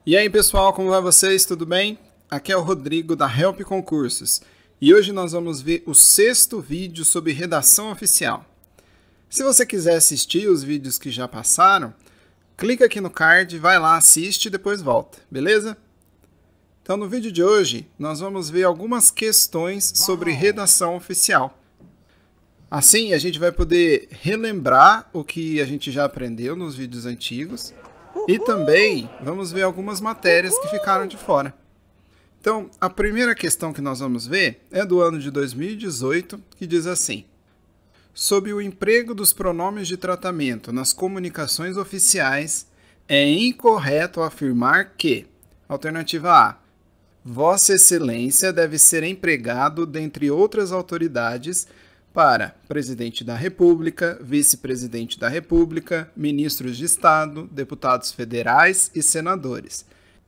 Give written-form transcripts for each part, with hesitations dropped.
E aí pessoal, como vai vocês? Tudo bem? Aqui é o Rodrigo da Help Concursos e hoje nós vamos ver o 6º vídeo sobre redação oficial. Se você quiser assistir os vídeos que já passaram, clica aqui no card, vai lá, assiste e depois volta, beleza? Então no vídeo de hoje nós vamos ver algumas questões sobre redação oficial. Assim a gente vai poder relembrar o que a gente já aprendeu nos vídeos antigos. E também vamos ver algumas matérias que ficaram de fora. Então, a primeira questão que nós vamos ver é do ano de 2018, que diz assim: sob o emprego dos pronomes de tratamento nas comunicações oficiais, é incorreto afirmar que, alternativa A, Vossa Excelência deve ser empregado dentre outras autoridades para Presidente da República, Vice-Presidente da República, Ministros de Estado, Deputados Federais e Senadores,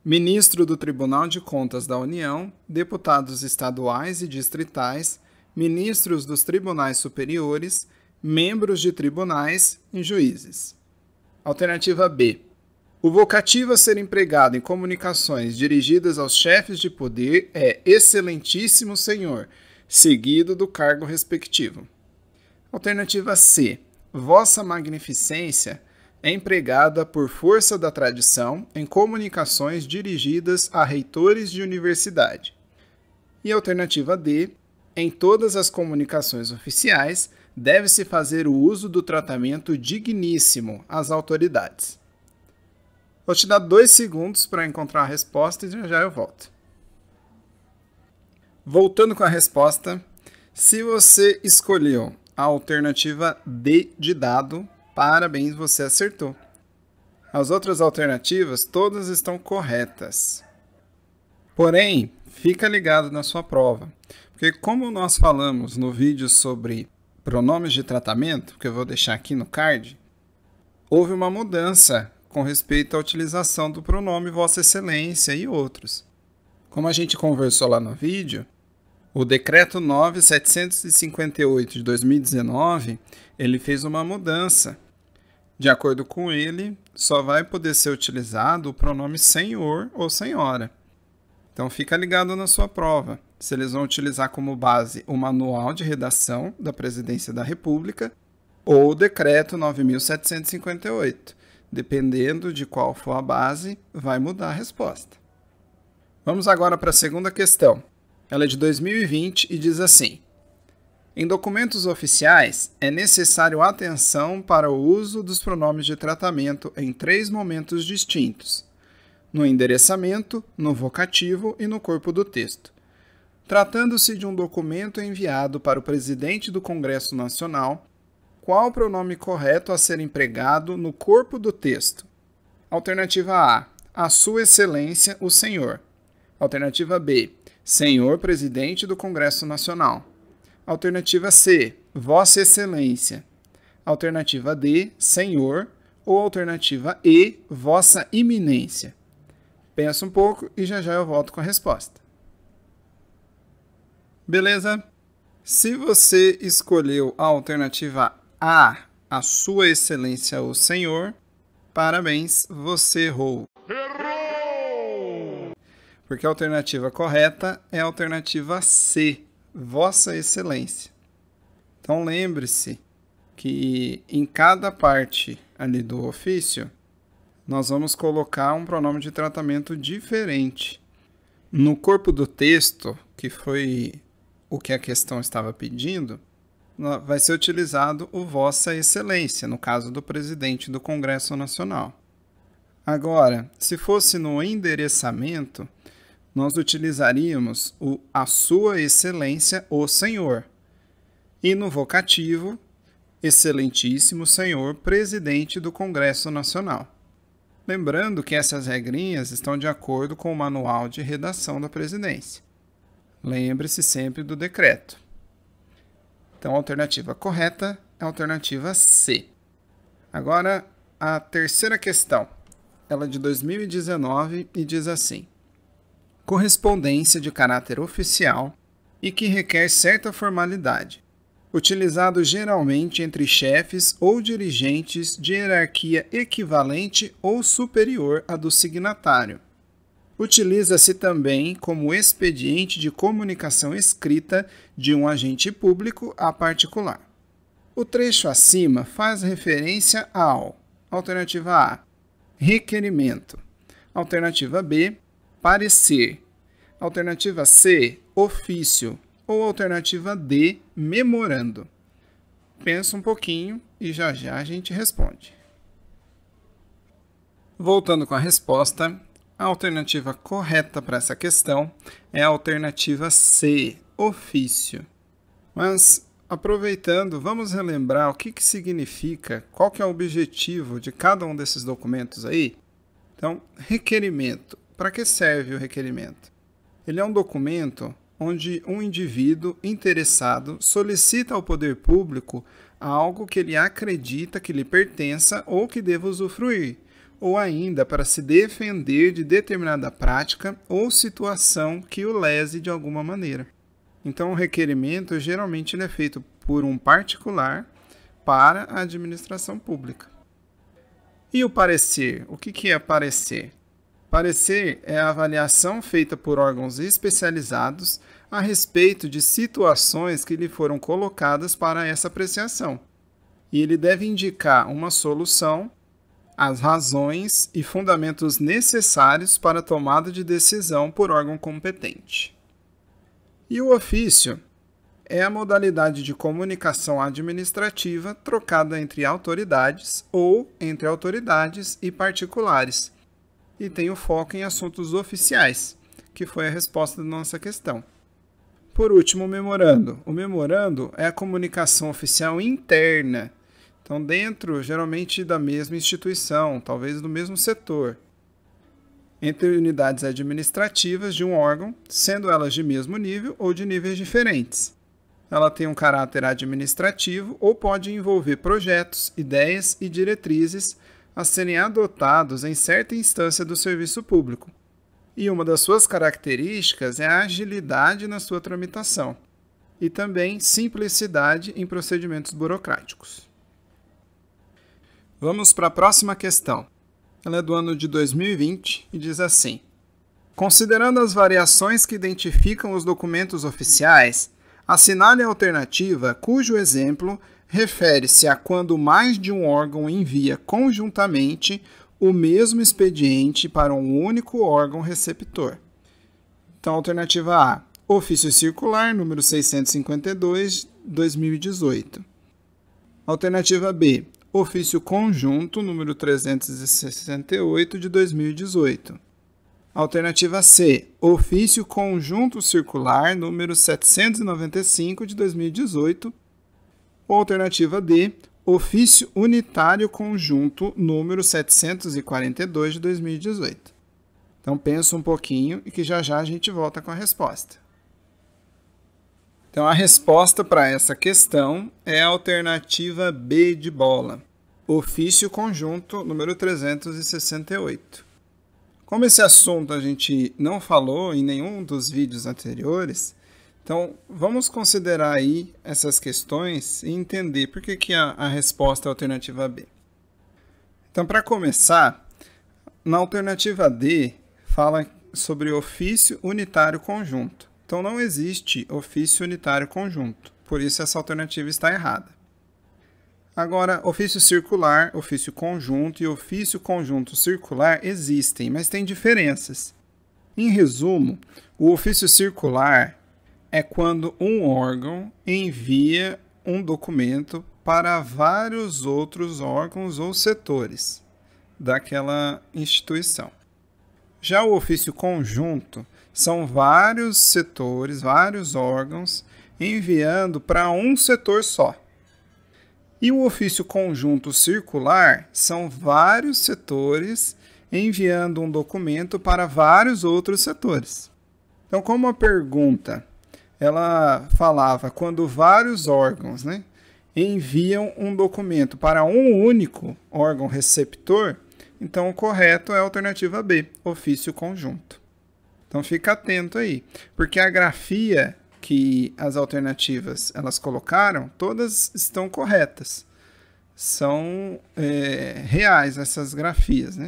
Ministro do Tribunal de Contas da União, Deputados Estaduais e Distritais, Ministros dos Tribunais Superiores, Membros de Tribunais e Juízes. Alternativa B. O vocativo a ser empregado em comunicações dirigidas aos chefes de poder é Excelentíssimo Senhor, seguido do cargo respectivo. Alternativa C. Vossa Magnificência é empregada por força da tradição em comunicações dirigidas a reitores de universidade. E alternativa D. Em todas as comunicações oficiais, deve-se fazer o uso do tratamento digníssimo às autoridades. Vou te dar 2 segundos para encontrar a resposta e já eu volto. Voltando com a resposta, se você escolheu a alternativa D de dado, parabéns, você acertou. As outras alternativas todas estão corretas. Porém, fica ligado na sua prova, porque como nós falamos no vídeo sobre pronomes de tratamento, que eu vou deixar aqui no card, houve uma mudança com respeito à utilização do pronome Vossa Excelência e outros. Como a gente conversou lá no vídeo, o Decreto 9.758 de 2019, ele fez uma mudança. De acordo com ele, só vai poder ser utilizado o pronome senhor ou senhora. Então fica ligado na sua prova, se eles vão utilizar como base o Manual de Redação da Presidência da República ou o Decreto 9.758. Dependendo de qual for a base, vai mudar a resposta. Vamos agora para a segunda questão. Ela é de 2020 e diz assim: em documentos oficiais, é necessário atenção para o uso dos pronomes de tratamento em 3 momentos distintos: no endereçamento, no vocativo e no corpo do texto. Tratando-se de um documento enviado para o presidente do Congresso Nacional, qual o pronome correto a ser empregado no corpo do texto? Alternativa A, Sua Excelência, o Senhor. Alternativa B, Senhor Presidente do Congresso Nacional. Alternativa C, Vossa Excelência. Alternativa D, Senhor. Ou alternativa E, Vossa Eminência. Pensa um pouco e já eu volto com a resposta. Beleza? Se você escolheu a alternativa A, Sua Excelência o Senhor, parabéns, você errou. Porque a alternativa correta é a alternativa C, Vossa Excelência. Então lembre-se que em cada parte ali do ofício, nós vamos colocar um pronome de tratamento diferente. No corpo do texto, que foi o que a questão estava pedindo, vai ser utilizado o Vossa Excelência, no caso do presidente do Congresso Nacional. Agora, se fosse no endereçamento, nós utilizaríamos a Sua Excelência, o Senhor. E no vocativo, Excelentíssimo Senhor, Presidente do Congresso Nacional. Lembrando que essas regrinhas estão de acordo com o Manual de Redação da Presidência. Lembre-se sempre do decreto. Então, a alternativa correta é a alternativa C. Agora, a terceira questão. Ela é de 2019 e diz assim: correspondência de caráter oficial e que requer certa formalidade, utilizado geralmente entre chefes ou dirigentes de hierarquia equivalente ou superior à do signatário, Utiliza-se também como expediente de comunicação escrita de um agente público a particular. O trecho acima faz referência ao: alternativa A, requerimento; alternativa B, parecer; alternativa C, ofício; ou alternativa D, memorando. Pensa um pouquinho e já a gente responde. Voltando com a resposta, a alternativa correta para essa questão é a alternativa C, ofício. Mas, aproveitando, vamos relembrar o que significa, qual que é o objetivo de cada um desses documentos aí? Então, requerimento. Para que serve o requerimento? Ele é um documento onde um indivíduo interessado solicita ao poder público algo que ele acredita que lhe pertença ou que deva usufruir, ou ainda para se defender de determinada prática ou situação que o lese de alguma maneira. Então, o requerimento geralmente ele é feito por um particular para a administração pública. E o parecer? O que é parecer? Parecer é a avaliação feita por órgãos especializados a respeito de situações que lhe foram colocadas para essa apreciação. E ele deve indicar uma solução, as razões e fundamentos necessários para a tomada de decisão por órgão competente. E o ofício é a modalidade de comunicação administrativa trocada entre autoridades ou entre autoridades e particulares, e tem o foco em assuntos oficiais, que foi a resposta da nossa questão. Por último, o memorando. O memorando é a comunicação oficial interna, então dentro, geralmente, da mesma instituição, talvez do mesmo setor, entre unidades administrativas de um órgão, sendo elas de mesmo nível ou de níveis diferentes. Ela tem um caráter administrativo ou pode envolver projetos, ideias e diretrizes a serem adotados em certa instância do serviço público. E uma das suas características é a agilidade na sua tramitação e também simplicidade em procedimentos burocráticos. Vamos para a próxima questão. Ela é do ano de 2020 e diz assim: considerando as variações que identificam os documentos oficiais, assinale a alternativa cujo exemplo refere-se a quando mais de um órgão envia conjuntamente o mesmo expediente para um único órgão receptor. Então, alternativa A, ofício circular número 652, 2018. Alternativa B, ofício conjunto número 368, de 2018. Alternativa C, ofício conjunto circular número 795, de 2018. Ou alternativa D, ofício unitário conjunto número 742, de 2018. Então, pensa um pouquinho e que já a gente volta com a resposta. Então, a resposta para essa questão é a alternativa B de bola, ofício conjunto número 368. Como esse assunto a gente não falou em nenhum dos vídeos anteriores, então vamos considerar aí essas questões e entender por que a resposta é a alternativa B. Então, para começar, na alternativa D fala sobre ofício unitário conjunto. Então, não existe ofício unitário conjunto, por isso essa alternativa está errada. Agora, ofício circular, ofício conjunto e ofício conjunto circular existem, mas tem diferenças. Em resumo, o ofício circular é quando um órgão envia um documento para vários outros órgãos ou setores daquela instituição. Já o ofício conjunto são vários setores, vários órgãos enviando para um setor só. E o ofício conjunto circular são vários setores enviando um documento para vários outros setores. Então, como a pergunta ela falava quando vários órgãos, enviam um documento para um único órgão receptor, então o correto é a alternativa B, ofício conjunto. Então fica atento aí, porque a grafia que as alternativas elas colocaram, todas estão corretas. São reais essas grafias,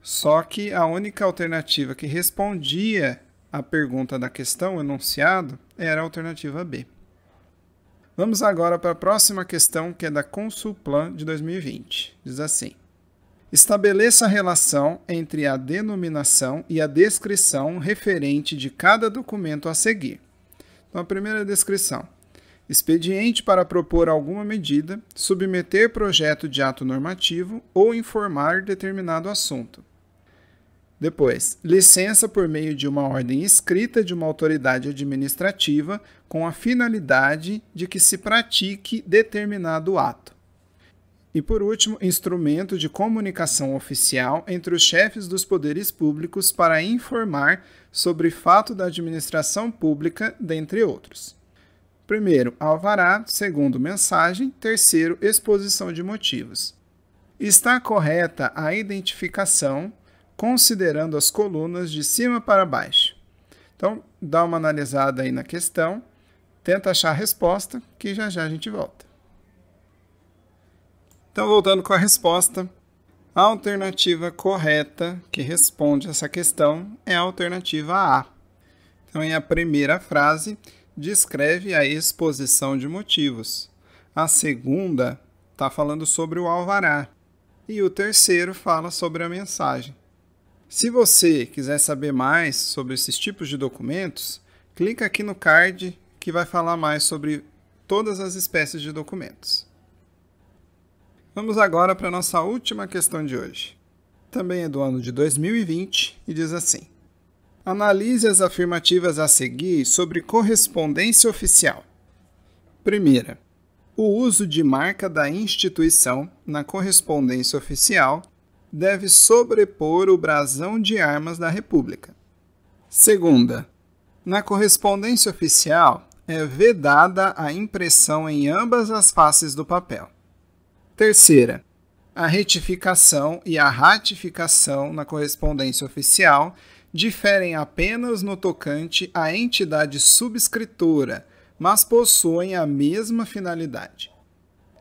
Só que a única alternativa que respondia à pergunta da questão, o enunciado, era a alternativa B. Vamos agora para a próxima questão, que é da Consulplan de 2020. Diz assim: estabeleça a relação entre a denominação e a descrição referente de cada documento a seguir. Então, a primeira descrição: expediente para propor alguma medida, submeter projeto de ato normativo ou informar determinado assunto. Depois, licença por meio de uma ordem escrita de uma autoridade administrativa com a finalidade de que se pratique determinado ato. E, por último, instrumento de comunicação oficial entre os chefes dos poderes públicos para informar sobre fato da administração pública, dentre outros. Primeiro, alvará. Segundo, mensagem. Terceiro, exposição de motivos. Está correta a identificação, considerando as colunas de cima para baixo. Então, dá uma analisada aí na questão, tenta achar a resposta, que já já a gente volta. Então, voltando com a resposta, a alternativa correta que responde essa questão é a alternativa A. Então, em a primeira frase, descreve a exposição de motivos. A segunda está falando sobre o alvará. E o terceiro fala sobre a mensagem. Se você quiser saber mais sobre esses tipos de documentos, clica aqui no card que vai falar mais sobre todas as espécies de documentos. Vamos agora para a nossa última questão de hoje. Também é do ano de 2020 e diz assim: analise as afirmativas a seguir sobre correspondência oficial. Primeira, o uso de marca da instituição na correspondência oficial deve sobrepor o brasão de armas da República. Segunda, na correspondência oficial é vedada a impressão em ambas as faces do papel. Terceira, a retificação e a ratificação na correspondência oficial diferem apenas no tocante à entidade subscritora, mas possuem a mesma finalidade.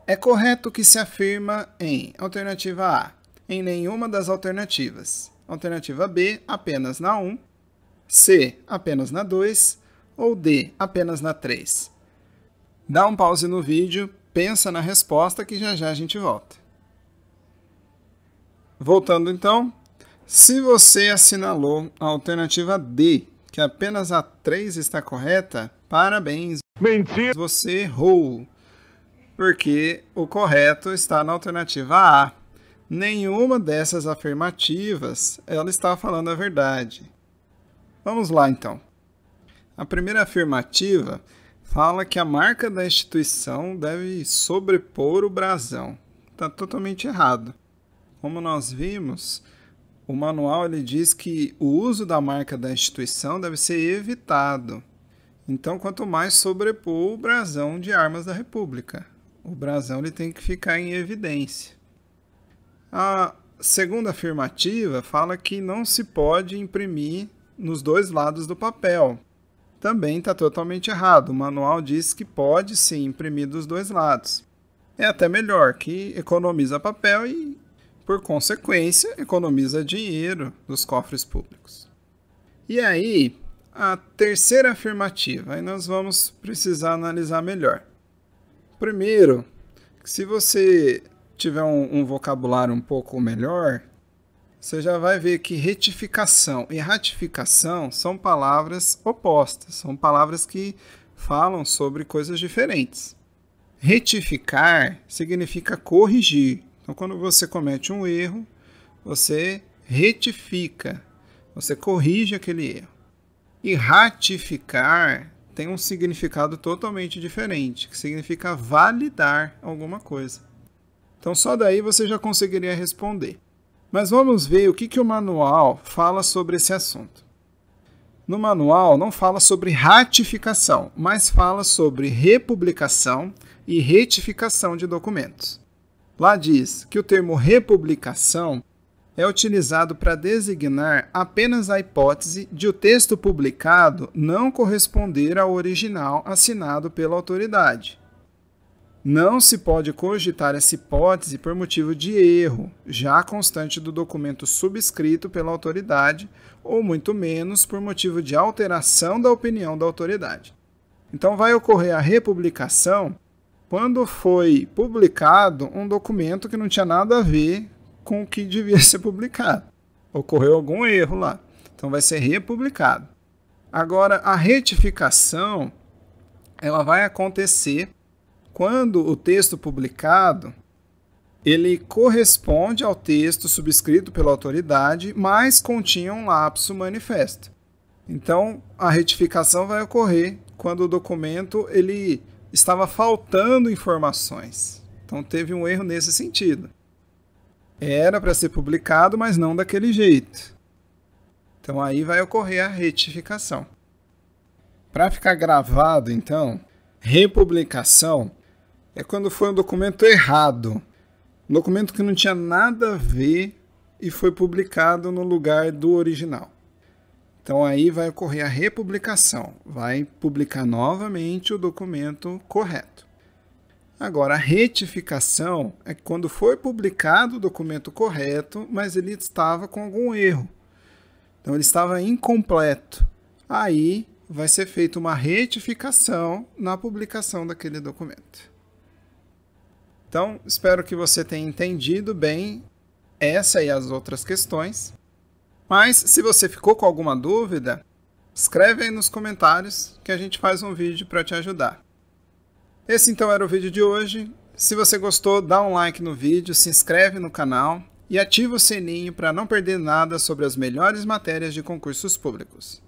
É correto que se afirma em alternativa A, em nenhuma das alternativas. Alternativa B, apenas na 1. C, apenas na 2. Ou D, apenas na 3. Dá um pause no vídeo, pensa na resposta que já já a gente volta. Voltando então, se você assinalou a alternativa D, que apenas a 3 está correta, parabéns. Mentira! Você errou, porque o correto está na alternativa A. Nenhuma dessas afirmativas ela está falando a verdade. Vamos lá, então. A primeira afirmativa fala que a marca da instituição deve sobrepor o brasão. Está totalmente errado. Como nós vimos, o manual ele diz que o uso da marca da instituição deve ser evitado. Então, quanto mais sobrepor o brasão de armas da República. O brasão ele tem que ficar em evidência. A segunda afirmativa fala que não se pode imprimir nos dois lados do papel. Também está totalmente errado. O manual diz que pode sim imprimir dos dois lados. É até melhor, que economiza papel e, por consequência, economiza dinheiro dos cofres públicos. E aí, a terceira afirmativa, aí nós vamos precisar analisar melhor. Primeiro, se você tiver um vocabulário um pouco melhor, você já vai ver que retificação e ratificação são palavras opostas, são palavras que falam sobre coisas diferentes. Retificar significa corrigir. Então, quando você comete um erro, você retifica, você corrige aquele erro. E ratificar tem um significado totalmente diferente, que significa validar alguma coisa. Então, só daí você já conseguiria responder. Mas vamos ver o que o manual fala sobre esse assunto. No manual não fala sobre ratificação, mas fala sobre republicação e retificação de documentos. Lá diz que o termo republicação é utilizado para designar apenas a hipótese de o texto publicado não corresponder ao original assinado pela autoridade. Não se pode cogitar essa hipótese por motivo de erro, já constante do documento subscrito pela autoridade, ou muito menos por motivo de alteração da opinião da autoridade. Então vai ocorrer a republicação quando foi publicado um documento que não tinha nada a ver com o que devia ser publicado. Ocorreu algum erro lá. Então vai ser republicado. Agora, a retificação ela vai acontecer quando o texto publicado ele corresponde ao texto subscrito pela autoridade, mas continha um lapso manifesto. Então, a retificação vai ocorrer quando o documento ele estava faltando informações. Então, teve um erro nesse sentido. Era para ser publicado, mas não daquele jeito. Então, aí vai ocorrer a retificação. Para ficar gravado, então, republicação é quando foi um documento errado. Um documento que não tinha nada a ver e foi publicado no lugar do original. Então, aí vai ocorrer a republicação. Vai publicar novamente o documento correto. Agora, a retificação é quando foi publicado o documento correto, mas ele estava com algum erro. Então, ele estava incompleto. Aí, vai ser feita uma retificação na publicação daquele documento. Então, espero que você tenha entendido bem essa e as outras questões. Mas, se você ficou com alguma dúvida, escreve aí nos comentários que a gente faz um vídeo para te ajudar. Esse então era o vídeo de hoje. Se você gostou, dá um like no vídeo, se inscreve no canal e ativa o sininho para não perder nada sobre as melhores matérias de concursos públicos.